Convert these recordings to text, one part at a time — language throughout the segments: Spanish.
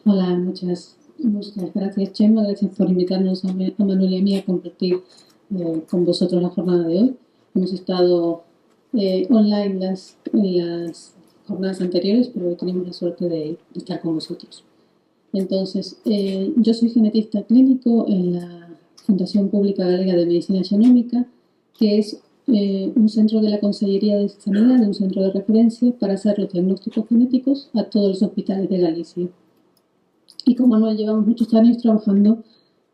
Hola, muchas gracias, Chema. Gracias por invitarnos a Manuel y a mí a compartir con vosotros la jornada de hoy. Hemos estado online en las jornadas anteriores, pero hoy tenemos la suerte de estar con vosotros. Entonces, yo soy genetista clínico en la Fundación Pública Galega de Medicina Xenómica, que es un centro de la Consellería de Sanidad, un centro de referencia para hacer los diagnósticos genéticos a todos los hospitales de Galicia. Y con Manuel llevamos muchos años trabajando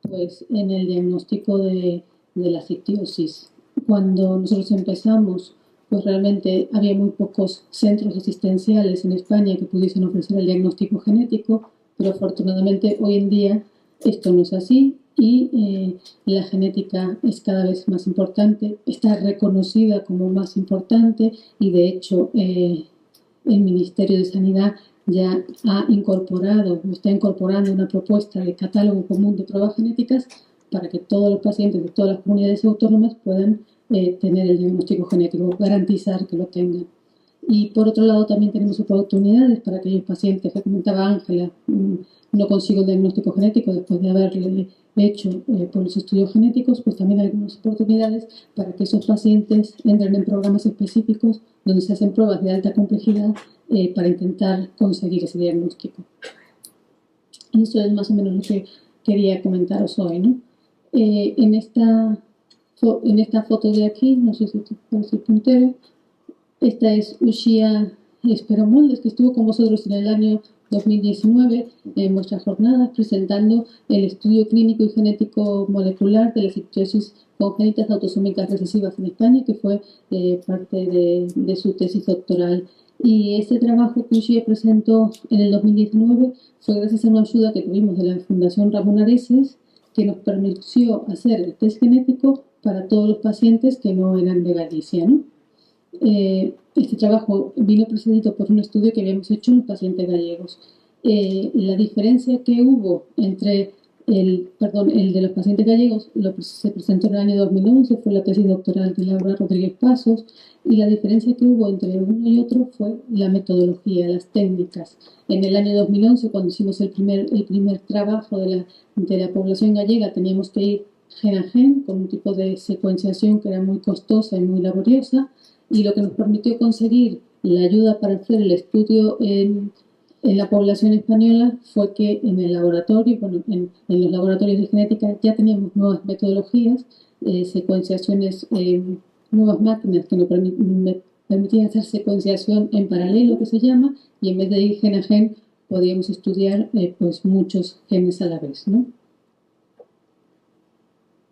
pues, en el diagnóstico de la ictiosis. Cuando nosotros empezamos, pues realmente había muy pocos centros asistenciales en España que pudiesen ofrecer el diagnóstico genético, pero afortunadamente hoy en día esto no es así y la genética es cada vez más importante, está reconocida como más importante y de hecho el Ministerio de Sanidad ya ha incorporado o está incorporando una propuesta de catálogo común de pruebas genéticas para que todos los pacientes de todas las comunidades autónomas puedan tener el diagnóstico genético, garantizar que lo tengan. Y por otro lado también tenemos oportunidades para aquellos pacientes que comentaba Ángela, no consigo el diagnóstico genético después de haberle hecho por los estudios genéticos, pues también hay algunas oportunidades para que esos pacientes entren en programas específicos donde se hacen pruebas de alta complejidad para intentar conseguir ese diagnóstico. Y eso es más o menos lo que quería comentaros hoy, ¿no? En esta foto de aquí, no sé si parece el puntero, esta es Uxía Esperamoldes, que estuvo con vosotros en el año 2019 en vuestras jornadas presentando el estudio clínico y genético molecular de las ictiosis congénitas autosómicas recesivas en España, que fue parte de su tesis doctoral. Y este trabajo que Uxía presentó en el 2019 fue gracias a una ayuda que tuvimos de la Fundación Ramón Areces, que nos permitió hacer el test genético para todos los pacientes que no eran de Galicia, ¿no? Este trabajo vino precedido por un estudio que habíamos hecho en los pacientes gallegos. La diferencia que hubo entre el de los pacientes gallegos se presentó en el año 2011, fue la tesis doctoral de Laura Rodríguez Pasos, y la diferencia que hubo entre uno y otro fue la metodología, las técnicas. En el año 2011, cuando hicimos el primer trabajo de la población gallega, teníamos que ir gen a gen con un tipo de secuenciación que era muy costosa y muy laboriosa, y lo que nos permitió conseguir la ayuda para hacer el estudio en la población española fue que en el laboratorio, bueno, en los laboratorios de genética ya teníamos nuevas metodologías, secuenciaciones, nuevas máquinas que nos permitían hacer secuenciación en paralelo, que se llama, y en vez de ir gen a gen podíamos estudiar pues muchos genes a la vez, ¿no?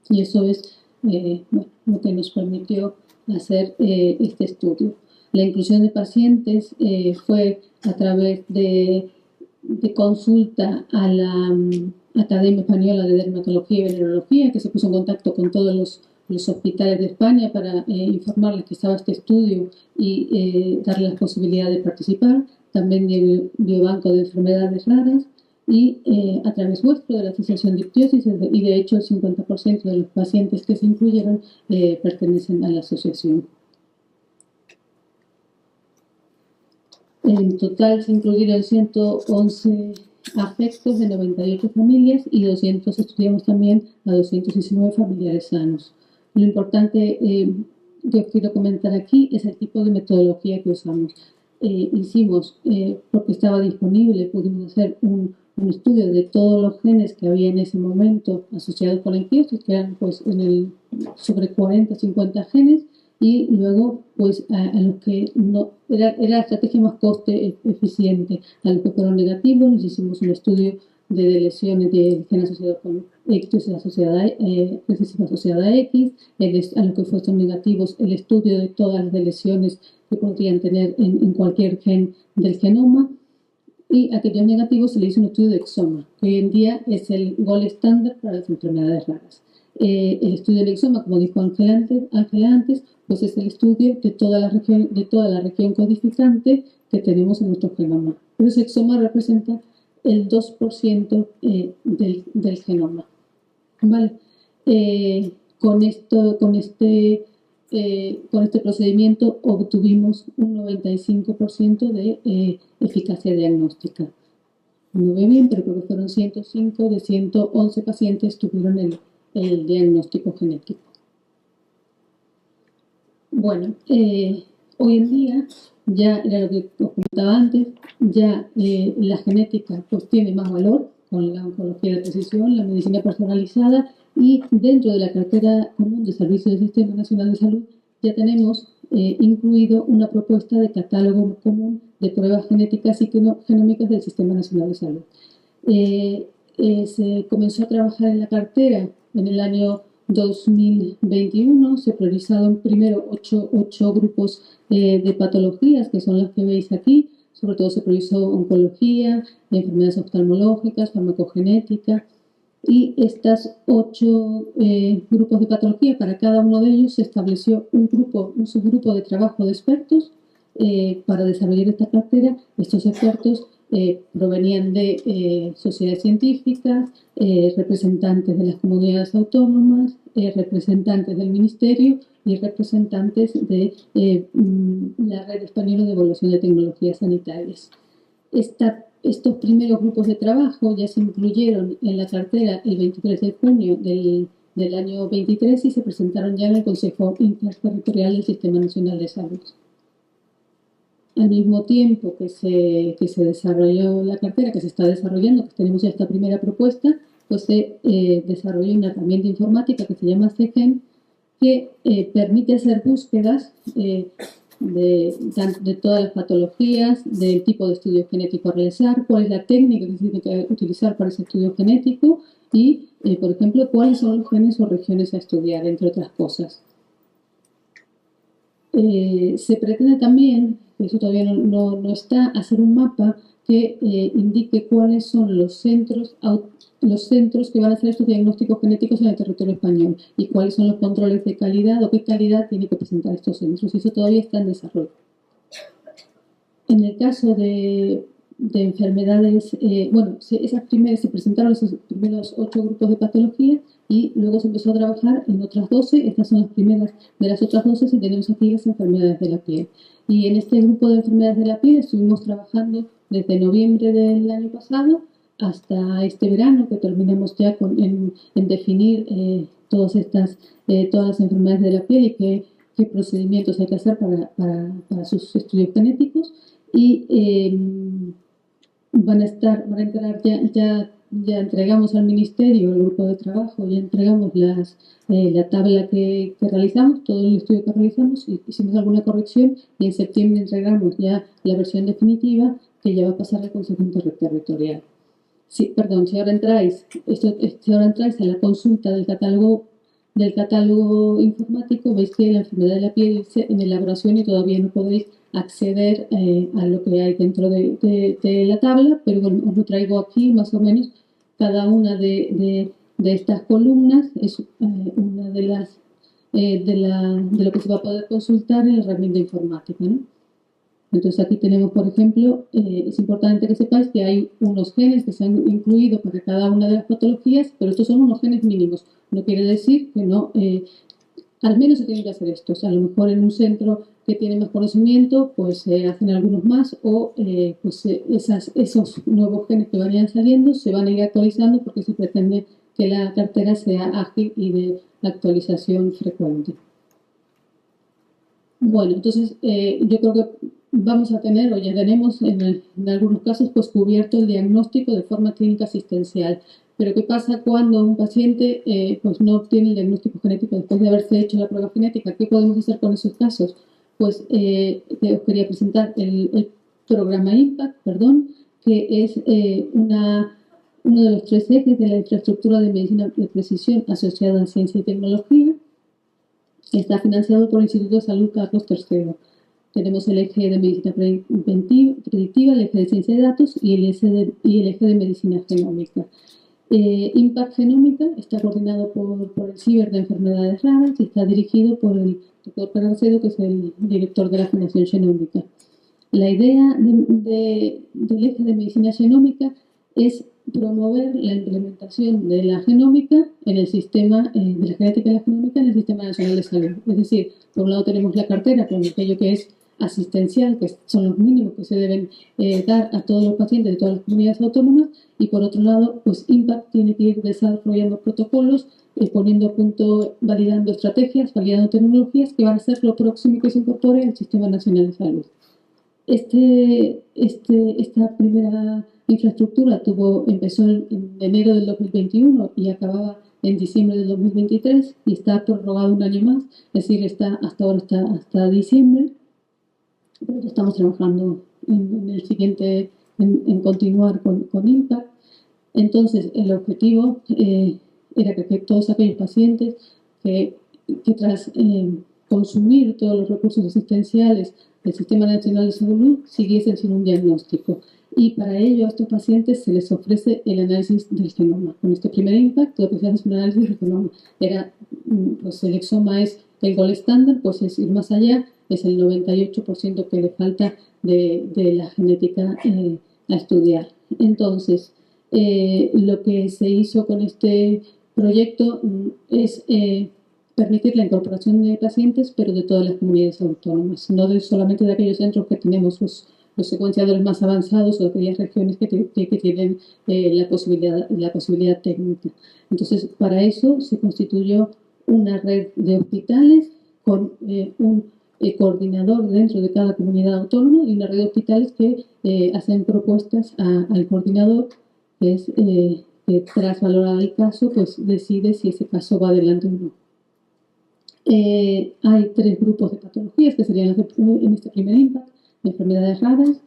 Y eso es bueno, lo que nos permitió hacer este estudio. La inclusión de pacientes fue a través de consulta a la Academia Española de Dermatología y Venerología, que se puso en contacto con todos los hospitales de España para informarles que estaba este estudio y darles la posibilidad de participar. También de Biobanco de Enfermedades Raras y a través vuestro de la Asociación de Ictiosis, y de hecho el 50% de los pacientes que se incluyeron pertenecen a la asociación. En total se incluyeron 111 afectos de 98 familias y 200 estudiamos también a 219 familiares sanos. Lo importante que os quiero comentar aquí es el tipo de metodología que usamos. Hicimos, porque estaba disponible, pudimos hacer un estudio de todos los genes que había en ese momento asociados con la ictiosis, que eran pues sobre 40-50 genes, y luego pues a los que no era la estrategia más coste eficiente. A los que fueron negativos les hicimos un estudio de lesiones de genes asociados con ictiosis recesiva asociada a X, a los que fueron negativos el estudio de todas las lesiones que podrían tener en cualquier gen del genoma, y a aquellos negativos se le hizo un estudio de exoma, que hoy en día es el gold estándar para las enfermedades raras. El estudio del exoma, como dijo Ángela antes, pues es el estudio de toda la región codificante que tenemos en nuestro genoma. Pero ese exoma representa el 2% del genoma. ¿Vale? Con este procedimiento obtuvimos un 95% de eficacia diagnóstica. no veo bien, pero creo que fueron 105 de 111 pacientes tuvieron el diagnóstico genético. Bueno, hoy en día, ya era lo que os comentaba antes, ya la genética pues tiene más valor con la oncología de precisión, la medicina personalizada, y dentro de la cartera común de servicios del Sistema Nacional de Salud ya tenemos incluido una propuesta de catálogo común de pruebas genéticas y genómicas del Sistema Nacional de Salud. Se comenzó a trabajar en la cartera en el año 2021, se priorizaron primero 8 grupos de patologías, que son las que veis aquí. Sobre todo se priorizó oncología, enfermedades oftalmológicas, farmacogenética, y estas 8 grupos de patología, para cada uno de ellos se estableció un subgrupo de trabajo de expertos para desarrollar esta cartera. Estos expertos provenían de sociedades científicas, representantes de las comunidades autónomas, representantes del Ministerio y representantes de la Red Española de Evaluación de Tecnologías Sanitarias. Estos primeros grupos de trabajo ya se incluyeron en la cartera el 23 de junio del año 23 y se presentaron ya en el Consejo Interterritorial del Sistema Nacional de Salud. Al mismo tiempo que se desarrolló la cartera, que se está desarrollando, que tenemos ya esta primera propuesta, pues se desarrolló una herramienta informática que se llama CGEN, que permite hacer búsquedas de todas las patologías, del tipo de estudio genético a realizar, cuál es la técnica que se tiene que utilizar para ese estudio genético y, por ejemplo, cuáles son los genes o regiones a estudiar, entre otras cosas. Se pretende también, eso todavía no está, hacer un mapa que indique cuáles son los centros que van a hacer estos diagnósticos genéticos en el territorio español y cuáles son los controles de calidad o qué calidad tiene que presentar estos centros. Y eso todavía está en desarrollo. En el caso de enfermedades, se presentaron esos primeros 8 grupos de patología y luego se empezó a trabajar en otras 12. Estas son las primeras de las otras 12 y tenemos aquí las enfermedades de la piel. Y en este grupo de enfermedades de la piel estuvimos trabajando desde noviembre del año pasado hasta este verano, que terminamos ya en definir todas las enfermedades de la piel y qué procedimientos hay que hacer para sus estudios genéticos. Y van a entrar ya entregamos al Ministerio el grupo de trabajo, ya entregamos la tabla que realizamos, todo el estudio que realizamos, hicimos alguna corrección y en septiembre entregamos ya la versión definitiva que ya va a pasar al Consejo Interterritorial. Si ahora entráis a la consulta del catálogo informático, veis que la enfermedad de la piel dice en elaboración y todavía no podéis acceder a lo que hay dentro de la tabla, pero bueno, os lo traigo aquí más o menos. Cada una de estas columnas es una de lo que se va a poder consultar en la herramienta informática, ¿no? Entonces aquí tenemos, por ejemplo, es importante que sepáis que hay unos genes que se han incluido para cada una de las patologías, pero estos son unos genes mínimos. No quiere decir que no, al menos se tienen que hacer estos. A lo mejor en un centro que tiene más conocimiento, pues se hacen algunos más o esos nuevos genes que vayan saliendo se van a ir actualizando porque se pretende que la cartera sea ágil y de actualización frecuente. Bueno, entonces yo creo que vamos a tener, o ya tenemos en algunos casos, pues cubierto el diagnóstico de forma clínica asistencial. Pero ¿qué pasa cuando un paciente pues no obtiene el diagnóstico genético después de haberse hecho la prueba genética? ¿Qué podemos hacer con esos casos? Pues os quería presentar el programa IMPACT, que es uno de los 3 ejes de la infraestructura de medicina de precisión asociada a ciencia y tecnología. Está financiado por el Instituto de Salud Carlos III. Tenemos el eje de medicina predictiva, el eje de ciencia de datos y el eje de medicina genómica. Impact Genómica está coordinado por el CIBER de enfermedades raras y está dirigido por el doctor Carracedo, que es el director de la Fundación Genómica. La idea del eje de medicina genómica es promover la implementación de la genómica en el sistema, de la genética y la genómica en el Sistema Nacional de Salud. Es decir, por un lado tenemos la cartera con aquello que es asistencial, que son los mínimos que se deben dar a todos los pacientes de todas las comunidades autónomas, y por otro lado, pues IMPACT tiene que ir desarrollando protocolos, poniendo a punto, validando estrategias, validando tecnologías que van a ser lo próximo que se incorpore al Sistema Nacional de Salud. Esta primera infraestructura empezó en enero del 2021 y acababa en diciembre del 2023 y está prorrogado un año más, es decir, hasta ahora está hasta diciembre, pero estamos trabajando en el siguiente, en continuar con IMPACT. Entonces, el objetivo era que todos aquellos pacientes que tras consumir todos los recursos asistenciales del Sistema Nacional de Salud siguiesen sin un diagnóstico. Y para ello a estos pacientes se les ofrece el análisis del genoma. Con este primer IMPACT lo que se hace es un análisis del genoma. Pues el exoma es el gold estándar, pues es ir más allá, es el 98% que le falta de la genética a estudiar. Entonces, lo que se hizo con este proyecto es permitir la incorporación de pacientes, pero de todas las comunidades autónomas, no solamente de aquellos centros que tenemos los secuenciadores más avanzados o de aquellas regiones que tienen la posibilidad técnica. Entonces, para eso se constituyó una red de hospitales con un coordinador dentro de cada comunidad autónoma y una red de hospitales que hacen propuestas al coordinador, que es que tras valorar el caso, pues decide si ese caso va adelante o no. Hay 3 grupos de patologías que serían en este primer IMPACT: enfermedades raras,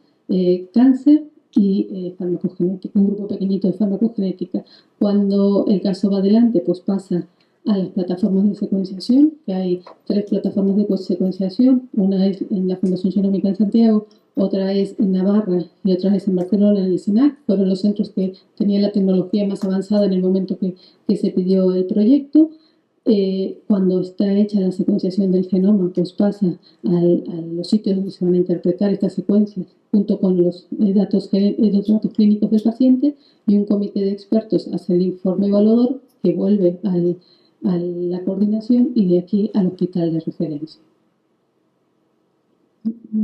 cáncer y farmacogenética, un grupo pequeñito de farmacogenética. Cuando el caso va adelante, pues pasa a las plataformas de secuenciación, que hay 3 plataformas de secuenciación, una es en la Fundación Genómica en Santiago, otra es en Navarra y otra es en Barcelona, en el SENAC. Fueron los centros que tenían la tecnología más avanzada en el momento que se pidió el proyecto. Cuando está hecha la secuenciación del genoma, pues pasa a los sitios donde se van a interpretar estas secuencias junto con los datos clínicos del paciente, y un comité de expertos hace el informe evaluador que vuelve a la coordinación y de aquí al hospital de referencia.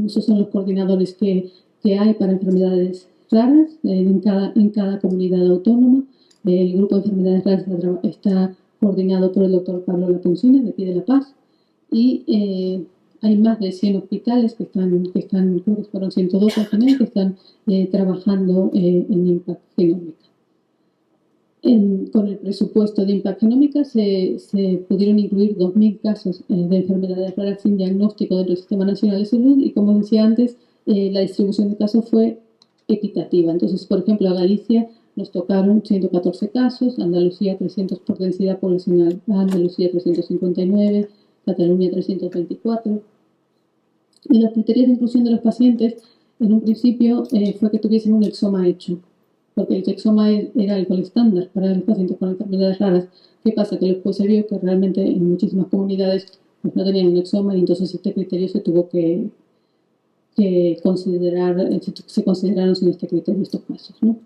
Esos son los coordinadores que hay para enfermedades raras en cada comunidad autónoma. El grupo de enfermedades raras está coordinado por el doctor Pablo Lapuncina, de aquí de La Paz, y hay más de 100 hospitales que están, creo que fueron 102 al final, que están trabajando en IMPACT Genómica. Con el presupuesto de IMPACT Genómica se pudieron incluir 2.000 casos de enfermedades raras sin diagnóstico dentro del Sistema Nacional de Salud, y como decía antes, la distribución de casos fue equitativa. Entonces, por ejemplo, a Galicia nos tocaron 114 casos, Andalucía 300 por densidad poblacional, Andalucía 359, Cataluña 324. Y los criterios de inclusión de los pacientes en un principio fue que tuviesen un exoma hecho, porque el exoma era el gold estándar para los pacientes con enfermedades raras. ¿Qué pasa? Que después se vio que realmente en muchísimas comunidades pues no tenían un exoma, y entonces este criterio se tuvo que considerar, se consideraron sin este criterio estos casos, ¿no?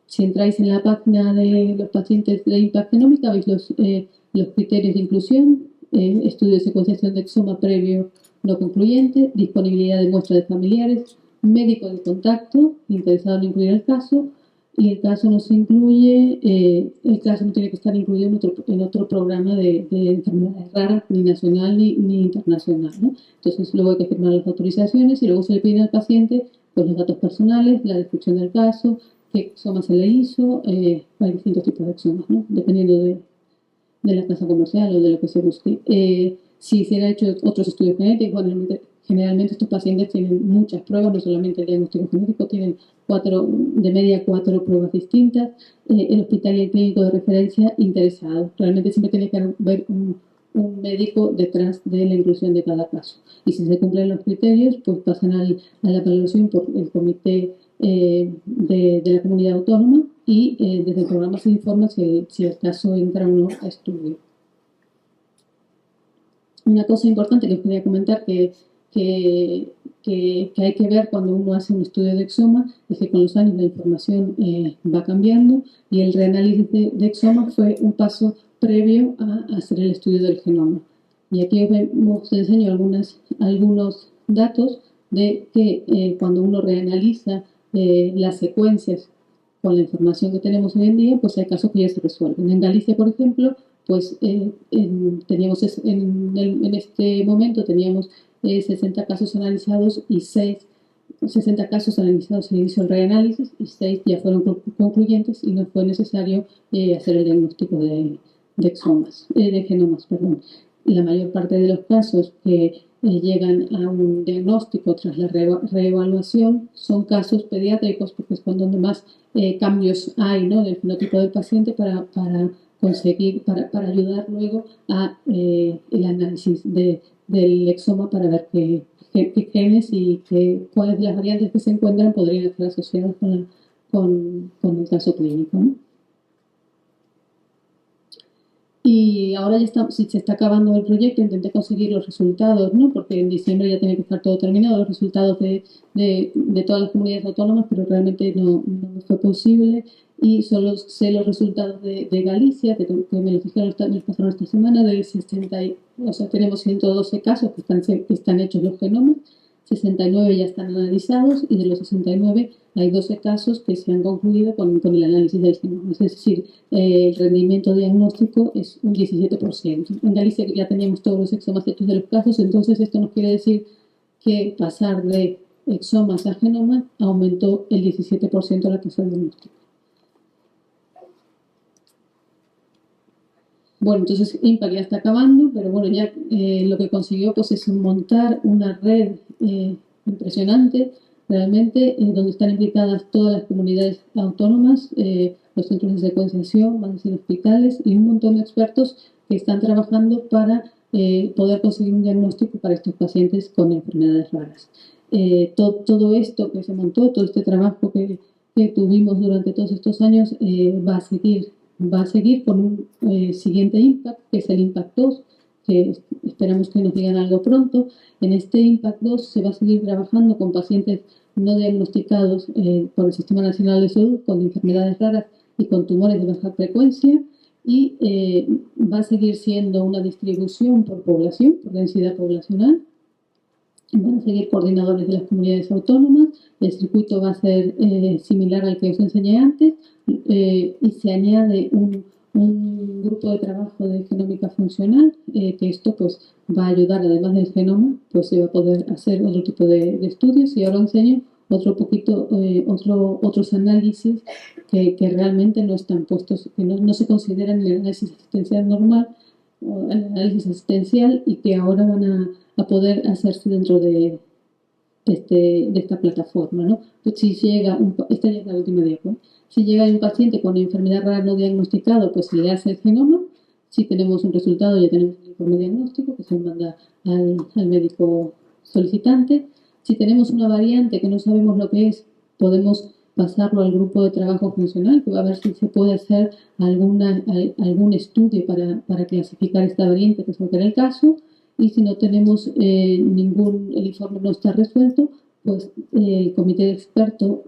Si entráis en la página de los pacientes de IMPACT Genómica, veis los criterios de inclusión: estudio de secuenciación de exoma previo no concluyente, disponibilidad de muestra de familiares, médico de contacto interesado en incluir el caso, y el caso no se incluye, el caso no tiene que estar incluido en otro programa de enfermedades raras, ni nacional ni internacional, ¿no? Entonces luego hay que firmar las autorizaciones y luego se le pide al paciente pues los datos personales, la descripción del caso, qué exoma se le hizo. Hay distintos tipos de exomas, ¿no? Dependiendo de la casa comercial o de lo que se busque. Si se han hecho otros estudios genéticos, generalmente estos pacientes tienen muchas pruebas, no solamente el diagnóstico genético, tienen de media 4 pruebas distintas. El hospital y el clínico de referencia interesado. Realmente siempre tiene que haber un médico detrás de la inclusión de cada caso. Y si se cumplen los criterios, pues pasan a la valoración por el comité de la comunidad autónoma, y desde el programa se informa si el caso entra o no a estudio. Una cosa importante que os quería comentar que hay que ver cuando uno hace un estudio de exoma es que con los años la información va cambiando, y el reanálisis de exoma fue un paso previo a hacer el estudio del genoma. Y aquí os enseño algunos datos de que cuando uno reanaliza las secuencias con la información que tenemos hoy en día, pues hay casos que ya se resuelven. En Galicia, por ejemplo, pues teníamos en este momento teníamos 60 casos analizados y 60 casos analizados se hizo el reanálisis y 6 ya fueron concluyentes y no fue necesario hacer el diagnóstico de genomas. Perdón. La mayor parte de los casos que llegan a un diagnóstico tras la reevaluación son casos pediátricos, porque es cuando más cambios hay, ¿no?, del fenotipo del paciente para para ayudar luego a el análisis del exoma para ver qué genes y cuáles de las variantes que se encuentran podrían estar asociadas con el caso clínico, ¿no? Y ahora ya si se está acabando el proyecto, intenté conseguir los resultados, ¿no?, porque en diciembre ya tenía que estar todo terminado, los resultados de todas las comunidades autónomas, pero realmente no me fue posible. Y solo sé los resultados de Galicia, que me los dijeron, me los pasaron esta semana, o sea, tenemos 112 casos que están hechos los genomas, 69 ya están analizados y de los 69 hay 12 casos que se han concluido con el análisis del genoma. Es decir, el rendimiento diagnóstico es un 17%. En Galicia ya teníamos todos los exomas hechos de los casos, entonces esto nos quiere decir que pasar de exomas a genoma aumentó el 17% la tasa de diagnóstico. Bueno, entonces IMPACT ya está acabando, pero bueno, ya lo que consiguió pues es montar una red impresionante, realmente, donde están implicadas todas las comunidades autónomas, los centros de secuenciación, más de 100 hospitales y un montón de expertos que están trabajando para poder conseguir un diagnóstico para estos pacientes con enfermedades raras. Todo esto que se montó, todo este trabajo que tuvimos durante todos estos años va a seguir con un siguiente IMPACT, que es el IMPACT 2, que esperamos que nos digan algo pronto. En este IMPACT 2 se va a seguir trabajando con pacientes no diagnosticados por el Sistema Nacional de Salud, con enfermedades raras y con tumores de baja frecuencia, y va a seguir siendo una distribución por población, por densidad poblacional. Van a seguir coordinadores de las comunidades autónomas. El circuito va a ser similar al que os enseñé antes, y se añade un grupo de trabajo de genómica funcional, que esto pues va a ayudar, además del genoma, pues se va a poder hacer otro tipo de estudios. Y ahora enseño otros análisis que realmente no están puestos, que no se consideran en el análisis asistencial normal o el análisis asistencial, y que ahora van a poder hacerse dentro de esta plataforma, ¿no? Pues si llega esta ya es la última diapo. Si llega un paciente con enfermedad rara no diagnosticado, pues se le hace el genoma. Si tenemos un resultado, ya tenemos el informe diagnóstico que se manda al médico solicitante. Si tenemos una variante que no sabemos lo que es, podemos pasarlo al grupo de trabajo funcional, que va a ver si se puede hacer algún estudio para clasificar esta variante, que es lo que era el caso. Y si no tenemos el informe no está resuelto, pues el comité de expertos,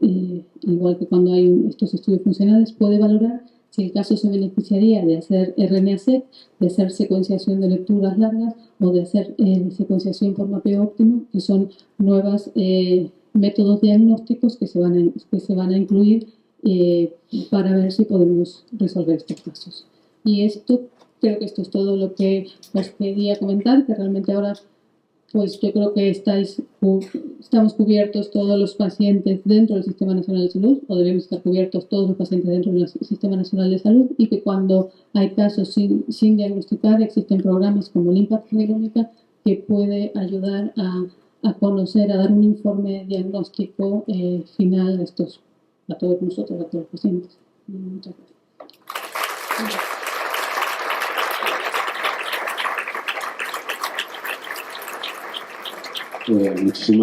igual que cuando hay estos estudios funcionales, puede valorar si el caso se beneficiaría de hacer RNA-seq, de hacer secuenciación de lecturas largas o de hacer secuenciación por mapeo óptimo, que son nuevos métodos diagnósticos que se van a incluir para ver si podemos resolver estos casos. Y creo que esto es todo lo que os quería comentar, que realmente ahora pues yo creo que estamos cubiertos todos los pacientes dentro del Sistema Nacional de Salud, o debemos estar cubiertos todos los pacientes dentro del Sistema Nacional de Salud, y que cuando hay casos sin diagnosticar, existen programas como el IMPACT Genómica que puede ayudar a conocer, a dar un informe diagnóstico final a todos nosotros, a todos los pacientes. Muchas gracias. Muchísimas